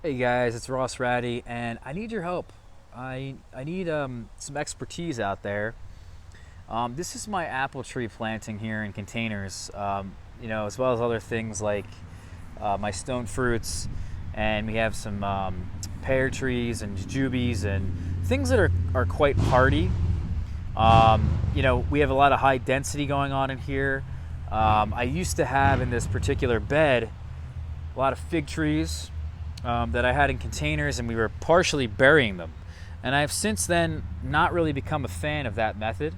Hey guys, it's Ross Ratty, and I need your help. I need some expertise out there. This is my apple tree planting here in containers, as well as other things like my stone fruits, and we have some pear trees and jujubes and things that are quite hardy. We have a lot of high density going on in here. I used to have in this particular bed a lot of fig trees that I had in containers, and we were partially burying them. And I've since then not really become a fan of that method.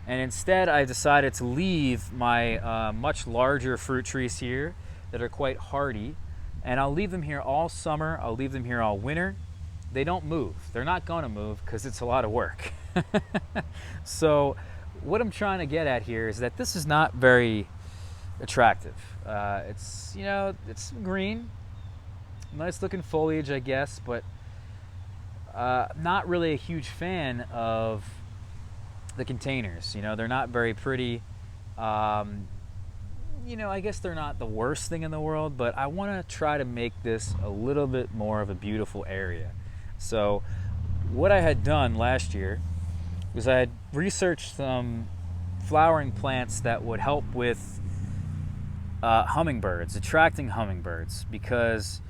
And instead, I decided to leave my much larger fruit trees here that are quite hardy. And I'll leave them here all summer. I'll leave them here all winter. They don't move. They're not going to move because it's a lot of work. So what I'm trying to get at here is that this is not very attractive. It's green, nice looking foliage, I guess, but not really a huge fan of the containers. They're not very pretty. I guess they're not the worst thing in the world, but I want to try to make this a little bit more of a beautiful area. So what I had done last year was I had researched some flowering plants that would help with hummingbirds, attracting hummingbirds, because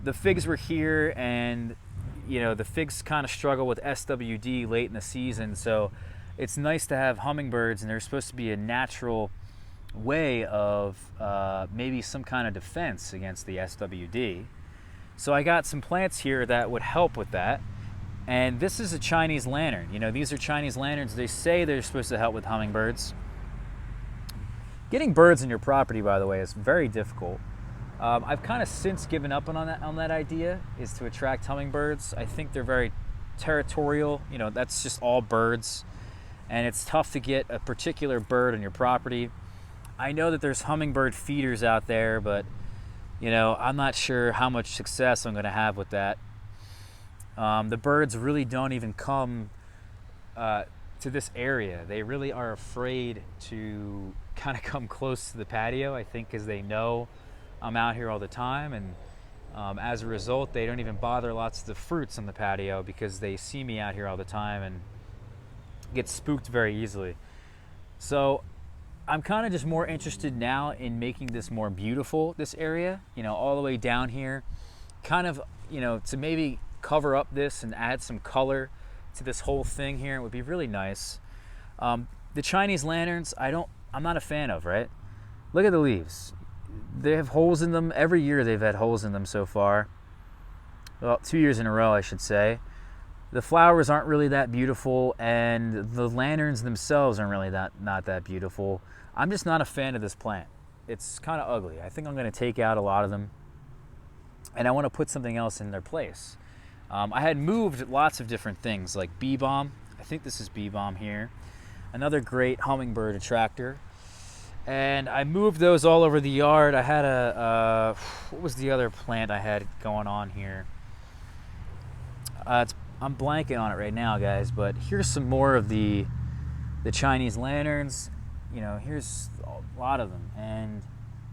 the figs were here, and the figs kind of struggle with SWD late in the season, so it's nice to have hummingbirds, and they're supposed to be a natural way of maybe some kind of defense against the SWD. So I got some plants here that would help with that. And this is a Chinese lantern. These are Chinese lanterns. They say they're supposed to help with hummingbirds. Getting birds in your property, by the way, is very difficult. I've kind of since given up on that idea, is to attract hummingbirds. I think they're very territorial. That's just all birds, and it's tough to get a particular bird on your property. I know that there's hummingbird feeders out there, but I'm not sure how much success I'm going to have with that. The birds really don't even come to this area. They really are afraid to kind of come close to the patio, I think, because they know I'm out here all the time, and as a result, they don't even bother lots of the fruits on the patio because they see me out here all the time and get spooked very easily. So I'm kind of just more interested now in making this more beautiful, this area, all the way down here, kind of, to maybe cover up this and add some color to this whole thing here. It would be really nice. The Chinese lanterns, I'm not a fan of, right? Look at the leaves. They have holes in them. Every year they've had holes in them so far. Well, 2 years in a row, I should say. The flowers aren't really that beautiful, and the lanterns themselves aren't really not that beautiful. I'm just not a fan of this plant. It's kind of ugly. I think I'm going to take out a lot of them, and I want to put something else in their place. I had moved lots of different things, like bee balm. I think this is bee balm here. Another great hummingbird attractor. And I moved those all over the yard. I had what was the other plant I had going on here? I'm blanking on it right now, guys, but here's some more of the Chinese lanterns. Here's a lot of them, and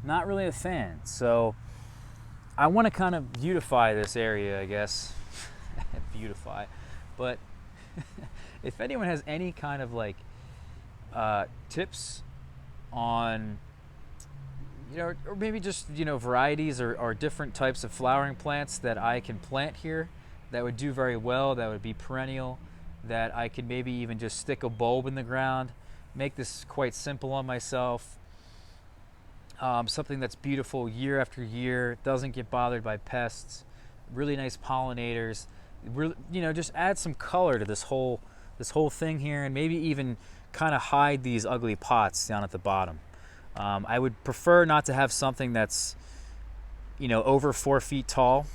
not really a fan. So I want to kind of beautify this area, I guess. Beautify. But if anyone has any kind of tips on, or maybe just, varieties or different types of flowering plants that I can plant here that would do very well, that would be perennial, that I could maybe even just stick a bulb in the ground, make this quite simple on myself. Something that's beautiful year after year, doesn't get bothered by pests, really nice pollinators, just add some color to this whole thing here, and maybe even kind of hide these ugly pots down at the bottom. I would prefer not to have something that's over 4 feet tall,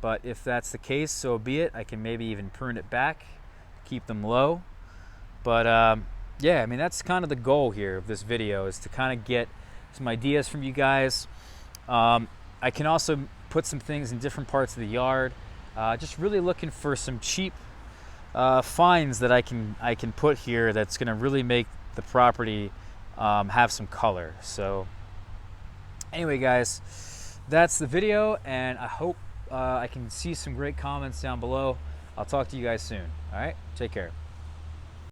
but if that's the case, so be it. I can maybe even prune it back, keep them low. But yeah, that's kind of the goal here of this video, is to kind of get some ideas from you guys. I can also put some things in different parts of the yard. Just really looking for some cheap finds that I can put here that's going to really make the property have some color. So anyway, guys, that's the video, and I hope I can see some great comments down below. I'll talk to you guys soon. All right, take care.